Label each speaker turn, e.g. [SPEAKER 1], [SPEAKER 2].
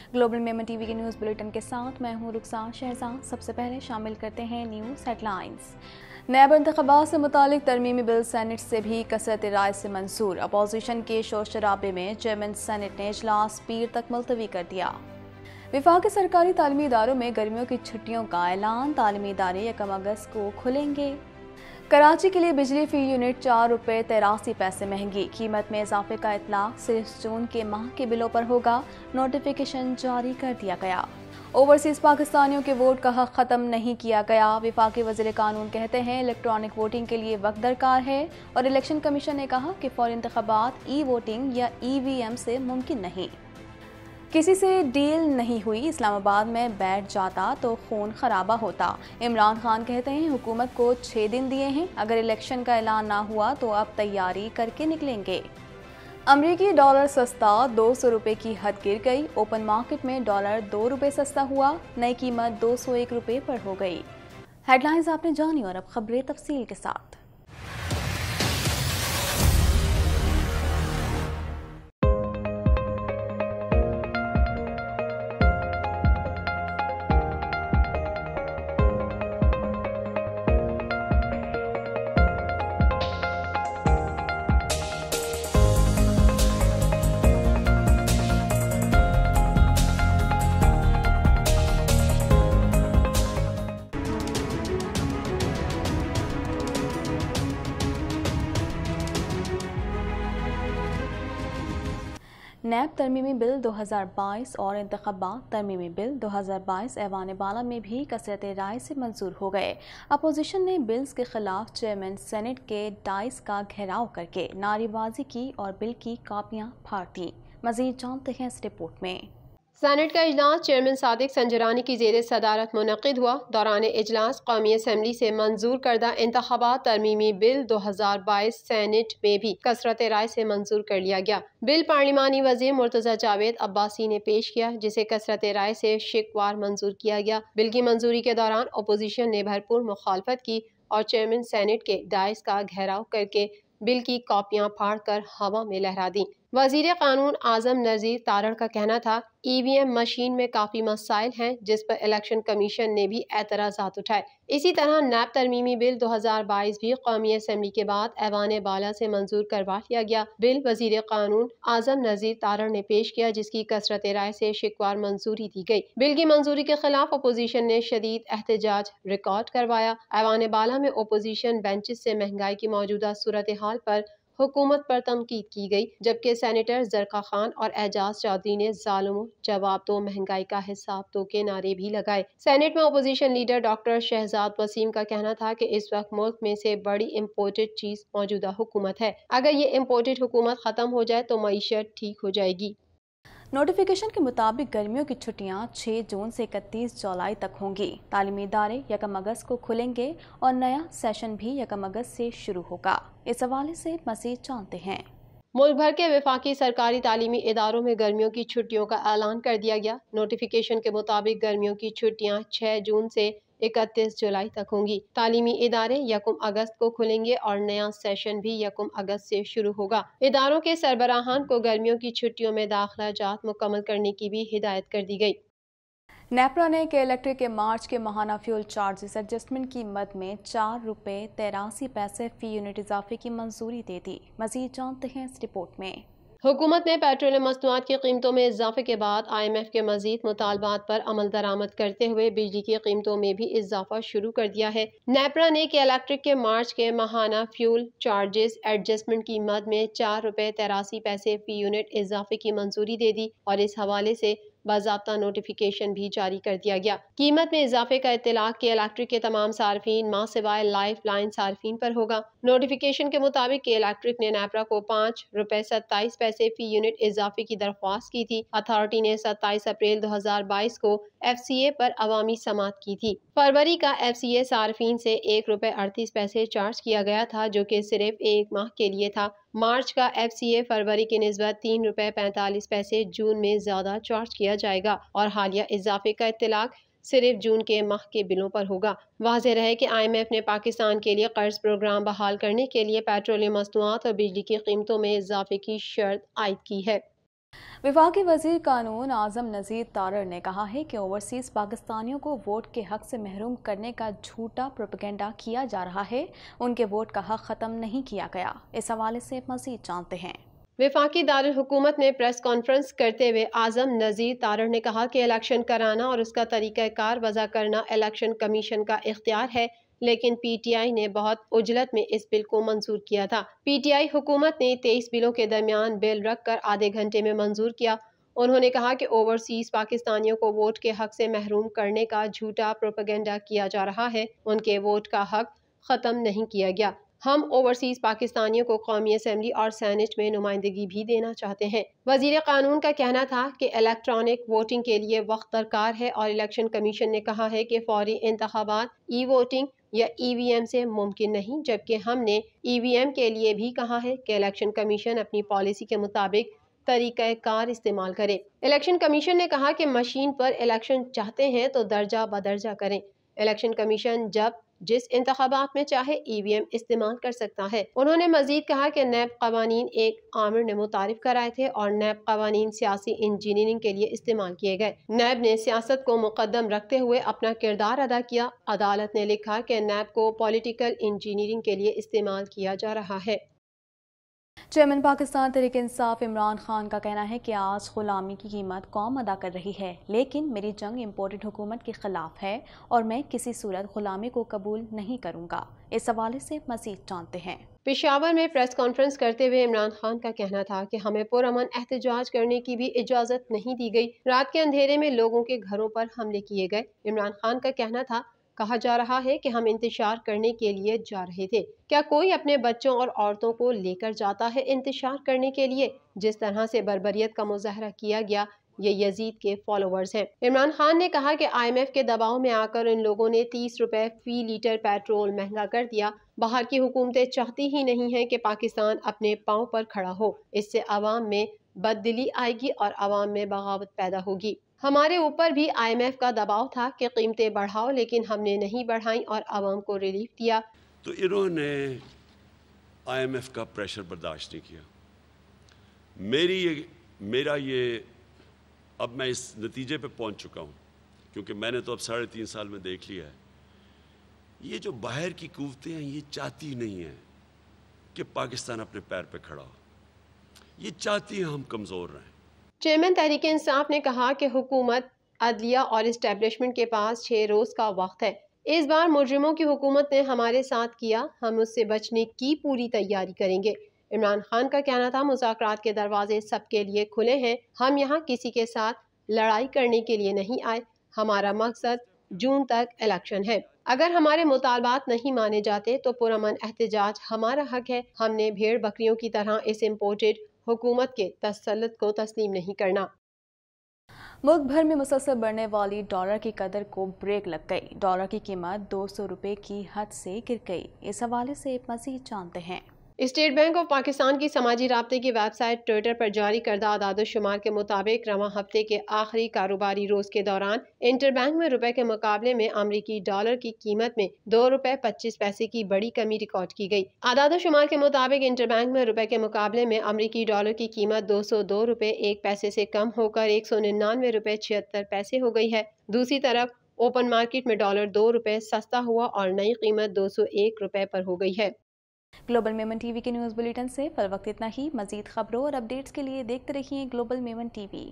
[SPEAKER 1] Global Memon TV के news bulletin के साथ मैं हूं रुखसार शहजाद। सबसे पहले शामिल करते हैं न्यूज़ हेडलाइंस। नैब इंतखाबात से मुतालिक तरमीमी बिल सेनेट से भी कसरत राय से मंजूर। अपोजिशन के शोर शराबे में चेयरमैन सेनेट ने इजलास पीर तक मुलतवी कर दिया। विफाकी सरकारी तालीमी इदारों में गर्मियों की छुट्टियों का ऐलान। तालीमी इदारे 1 अगस्त को खुलेंगे। कराची के लिए बिजली फी यूनिट 4 रुपये 83 पैसे महंगी। कीमत में इजाफे का इतलाक सिर्फ जून के माह के बिलों पर होगा। नोटिफिकेशन जारी कर दिया गया। ओवरसीज पाकिस्तानियों के वोट का हक ख़त्म नहीं किया गया। विफाकी वज़ीर कानून कहते हैं इलेक्ट्रॉनिक वोटिंग के लिए वक्त दरकार है और इलेक्शन कमीशन ने कहा कि फौरी इंतखाबात ई वोटिंग या EVM से मुमकिन नहीं। किसी से डील नहीं हुई, इस्लामाबाद में बैठ जाता तो खून खराबा होता। इमरान खान कहते हैं हुकूमत को 6 दिन दिए हैं, अगर इलेक्शन का ऐलान ना हुआ तो अब तैयारी करके निकलेंगे। अमरीकी डॉलर सस्ता, 200 रुपये की हद गिर गई। ओपन मार्केट में डॉलर 2 रुपये सस्ता हुआ, नई कीमत 201 रुपये पर हो गई। हेडलाइंस आपने जानी और अब खबरें तफसील के साथ। नैब तरमीमी बिल 2022 और इंतखाबात तरमीमी बिल 2022 ऐवान बाला में भी कसरत राय से मंजूर हो गए। अपोजिशन ने बिल्स के खिलाफ चेयरमैन सेनेट के डाइस का घेराव करके नारेबाजी की और बिल की कापियां फाड़ दी। मजीद जानते हैं इस रिपोर्ट में।
[SPEAKER 2] सेनेट का इजलास चेयरमैन सादिक संजरानी की जेर सदारत मुनक़िद हुआ। दौरान इजलास कौमी असम्बली से मंजूर करदा इंतखाबात तरमीमी बिल 2022 सेनेट में भी कसरत राय से मंजूर कर लिया गया। बिल पार्लिमानी वजीर मुर्तजा जावेद अब्बासी ने पेश किया, जिसे कसरत राय से शिकवार मंजूर किया गया। बिल की मंजूरी के दौरान अपोजिशन ने भरपूर मुखालफत की और चेयरमैन सेनेट के डाइस का घेराव करके बिल की कॉपियां फाड़कर हवा में लहरा दी। वजीर कानून आजम नज़ीर तारड़ का कहना था EVM मशीन में काफ़ी मसाइल हैं, जिस पर इलेक्शन कमीशन ने भी एतराज़ात उठाए। इसी तरह नैब तरमीमी बिल 2022 भी कौमी असम्बली के बाद ऐवान बाला से मंजूर करवा लिया गया। बिल वजीर कानून आजम नज़ीर तारड़ ने पेश किया, जिसकी कसरत राय से शिकवार मंजूरी दी गई। बिल की मंजूरी के खिलाफ अपोजिशन ने शदीद एहतजाज रिकॉर्ड करवाया। ऐवान बाला में अपोजिशन बेंचेस से महंगाई की मौजूदा सूरत हाल पर हुकूमत पर तनकीद की गई, जबकि सेनेटर जरका खान और एजाज चौधरी ने जालिमों जवाब दो, महंगाई का हिसाब दो के नारे भी लगाए। सेनेट में opposition leader doctor Shahzad Waseem का कहना था कि इस वक्त मुल्क में से बड़ी इम्पोर्टेड चीज मौजूदा हुकूमत है। अगर ये इम्पोर्टेड हुकूमत खत्म हो जाए तो मईशत ठीक हो जाएगी।
[SPEAKER 1] नोटिफिकेशन के मुताबिक गर्मियों की छुट्टियां 6 जून से 31 जुलाई तक होंगी। तालीमी इदारे 1 अगस्त को खुलेंगे और नया सेशन भी 1 अगस्त से शुरू होगा। इस हवाले से मज़ीद जानते हैं।
[SPEAKER 2] मुल्क भर के वफाकी सरकारी तालीमी इदारों में गर्मियों की छुट्टियों का ऐलान कर दिया गया। नोटिफिकेशन के मुताबिक गर्मियों की छुट्टियां 6 जून से 31 जुलाई तक होंगी। तालीमी इदारे 1 अगस्त को खुलेंगे और नया सेशन भी 1 अगस्त से शुरू होगा। इदारों के सरबराहान को गर्मियों की छुट्टियों में दाखिला जात मुकम्मल करने की भी हिदायत कर दी गई।
[SPEAKER 1] नेपरा ने के इलेक्ट्रिक के मार्च के माहाना फ्यूल चार्जेस एडजस्टमेंट की मद में 4 रुपये 83 पैसे फी यूनिट इजाफे की मंजूरी दे दी। मजीद जानते हैं इस रिपोर्ट में।
[SPEAKER 2] हुकूमत ने पेट्रोलियम मसनूआत की कीमतों में इजाफे के बाद IMF के मजीद मुतालबात पर अमल दरामद करते हुए बिजली की कीमतों में भी इजाफा शुरू कर दिया है। नेपरा ने के इलेक्ट्रिक के मार्च के माहाना फ्यूल चार्जेस एडजस्टमेंट की मद में 4 रुपये 83 पैसे फी यूनिट इजाफे की मंजूरी दे दी और इस हवाले से बाज़ाब्ता नोटिफिकेशन भी जारी कर दिया गया। कीमत में इजाफे का इत्तलाक के इलेक्ट्रिक के तमाम सार्फिन मां सिवाय लाइफ लाइन सार्फिन पर होगा। नोटिफिकेशन के मुताबिक के इलेक्ट्रिक ने नेपरा को 5 रुपये 27 पैसे फी यूनिट इजाफे की दरख्वास्त की थी। अथॉरिटी ने 27 अप्रैल 2022 को FCA पर अवामी समात की थी। फरवरी का FCA सार्फिन से 1 रुपये 38 पैसे चार्ज किया गया था, जो कि सिर्फ 1 माह के लिए था। मार्च का FCA फरवरी की निस्बत 3 रुपये 45 पैसे जून में ज्यादा चार्ज किया जाएगा और हालिया इजाफे का इत्तलाक सिर्फ जून के माह के बिलों पर होगा। वाज़ेह रहे कि IMF ने पाकिस्तान के लिए कर्ज प्रोग्राम बहाल करने के लिए पेट्रोलियम मसनूआत और बिजली की कीमतों में इजाफे की शर्त आयद की है।
[SPEAKER 1] वफाकी वजीर कानून आजम नज़ीर तारड़ ने कहा है कि ओवरसीज़ पाकिस्तानियों को वोट के हक से महरूम करने का झूठा प्रोपेगेंडा किया जा रहा है। उनके वोट का हक ख़त्म नहीं किया गया। इस हवाले से मज़ीद जानते हैं।
[SPEAKER 2] वफाकी दारुल हुकूमत में प्रेस कॉन्फ्रेंस करते हुए आजम नज़ीर तारड़ ने कहा कि इलेक्शन कराना और उसका तरीक़ाकार वज़ा करना इलेक्शन कमीशन का इख्तियार है, लेकिन पीटीआई ने बहुत उजलत में इस बिल को मंजूर किया था। पीटीआई हुकूमत ने 23 बिलों के दरमियान बिल रख कर आधे घंटे में मंजूर किया। उन्होंने कहा कि ओवरसीज पाकिस्तानियों को वोट के हक से महरूम करने का झूठा प्रोपेगेंडा किया जा रहा है। उनके वोट का हक ख़त्म नहीं किया गया। हम ओवरसीज पाकिस्तानियों को कौमी असम्बली और सेनेट में नुमाइंदगी भी देना चाहते हैं। वजीर कानून का कहना था कि इलेक्ट्रॉनिक वोटिंग के लिए वक्त दरकार है और इलेक्शन कमीशन ने कहा है कि फौरी इंतखाबात ई वोटिंग या ईवीएम से मुमकिन नहीं, जबकि हमने ईवीएम के लिए भी कहा है कि इलेक्शन कमीशन अपनी पॉलिसी के मुताबिक तरीक़ाकार इस्तेमाल करे। इलेक्शन कमीशन ने कहा कि मशीन पर इलेक्शन चाहते हैं तो दर्जा बदर्जा करें। इलेक्शन कमीशन जब जिस इंतखाबात में चाहे ईवीएम इस्तेमाल कर सकता है। उन्होंने मजीद कहा कि नैब कवानीन एक आमिर ने मुतारिफ कराए थे और नैब कवानीन सियासी इंजीनियरिंग के लिए इस्तेमाल किए गए। नैब ने सियासत को मुकद्दम रखते हुए अपना किरदार अदा किया। अदालत ने लिखा कि नैब को पॉलिटिकल इंजीनियरिंग के लिए इस्तेमाल किया जा रहा है।
[SPEAKER 1] चेयरमैन पाकिस्तान तहरीक-ए-इंसाफ इमरान खान का कहना है कि आज गुलामी की कीमत कौम अदा कर रही है, लेकिन मेरी जंग इम्पोर्टेड हुकूमत के खिलाफ है और मैं किसी सूरत गुलामी को कबूल नहीं करूंगा। इस हवाले से मजीद जानते हैं।
[SPEAKER 2] पेशावर में प्रेस कॉन्फ्रेंस करते हुए इमरान खान का कहना था कि हमें पुरअमन एहतजाज करने की भी इजाजत नहीं दी गई। रात के अंधेरे में लोगों के घरों पर हमले किए गए। इमरान खान का कहना था, कहा जा रहा है कि हम इंतशार करने के लिए जा रहे थे। क्या कोई अपने बच्चों और औरतों को लेकर जाता है इंतशार करने के लिए? जिस तरह से बर्बरियत का मुजाहरा किया गया, ये यजीद के फॉलोअर्स हैं। इमरान खान ने कहा कि IMF के दबाव में आकर इन लोगों ने 30 रुपए फी लीटर पेट्रोल महंगा कर दिया। बाहर की हुकूमतें चाहती ही नहीं है कि पाकिस्तान अपने पाँव पर खड़ा हो। इससे अवाम में बददिली आएगी और अवाम में बगावत पैदा होगी। हमारे ऊपर भी IMF का दबाव था कि कीमतें बढ़ाओ, लेकिन हमने नहीं बढ़ाई और आवाम को रिलीफ दिया।
[SPEAKER 3] तो इन्होंने IMF का प्रेशर बर्दाश्त नहीं किया। मेरा ये अब मैं इस नतीजे पे पहुंच चुका हूं, क्योंकि मैंने तो अब 3.5 साल में देख लिया है, ये जो बाहर की कुव्वतें हैं ये चाहती नहीं है कि पाकिस्तान अपने पैर पे खड़ा हो। ये चाहती है हम कमज़ोर रहें।
[SPEAKER 2] चेयरमैन तहरीक-ए-इंसाफ ने कहा कि हुकूमत, अदलिया और इस्टेब्लिशमेंट के पास 6 रोज का वक्त है। इस बार मुजरिमों की हुकूमत ने हमारे साथ किया, हम उससे बचने की पूरी तैयारी करेंगे। इमरान खान का कहना था, मुज़ाकरात के दरवाजे सबके लिए खुले हैं। हम यहाँ किसी के साथ लड़ाई करने के लिए नहीं आए। हमारा मकसद जून तक इलेक्शन है। अगर हमारे मुतालबात नहीं माने जाते तो पुरअमन एहतजाज हमारा हक है। हमने भेड़ बकरियों की तरह इस इम्पोर्टेड हुकूमत के तसल्लुत को तस्लीम नहीं करना।
[SPEAKER 1] मुल्क भर में मुसलसल बढ़ने वाली डॉलर की कदर को ब्रेक लग गई। डॉलर की कीमत 200 रुपये की हद से गिर गई। इस हवाले से मज़ीद जानते हैं।
[SPEAKER 2] स्टेट बैंक ऑफ पाकिस्तान की समाजी राब्ते की वेबसाइट ट्विटर पर जारी करदा आदाद-ओ-शुमार के मुताबिक रवां हफ्ते के आखिरी कारोबारी रोज के दौरान इंटरबैंक में रुपए के मुकाबले में अमरीकी डॉलर की कीमत में 2 रुपए 25 पैसे की बड़ी कमी रिकॉर्ड की गई। आदाद-ओ-शुमार के मुताबिक इंटरबैंक में रुपए के मुकाबले में अमरीकी डॉलर की कीमत 202 रुपए 1 पैसे से कम होकर 199 रुपए 76 पैसे हो गई है। दूसरी तरफ ओपन मार्केट में डॉलर 2 रुपए सस्ता हुआ और नई कीमत 201 रुपए पर हो गई है।
[SPEAKER 1] ग्लोबल मेमन टीवी के न्यूज़ बुलेटिन से फिल वक्त इतना ही। मजीद खबरों और अपडेट्स के लिए देखते रहिए ग्लोबल मेमन टीवी।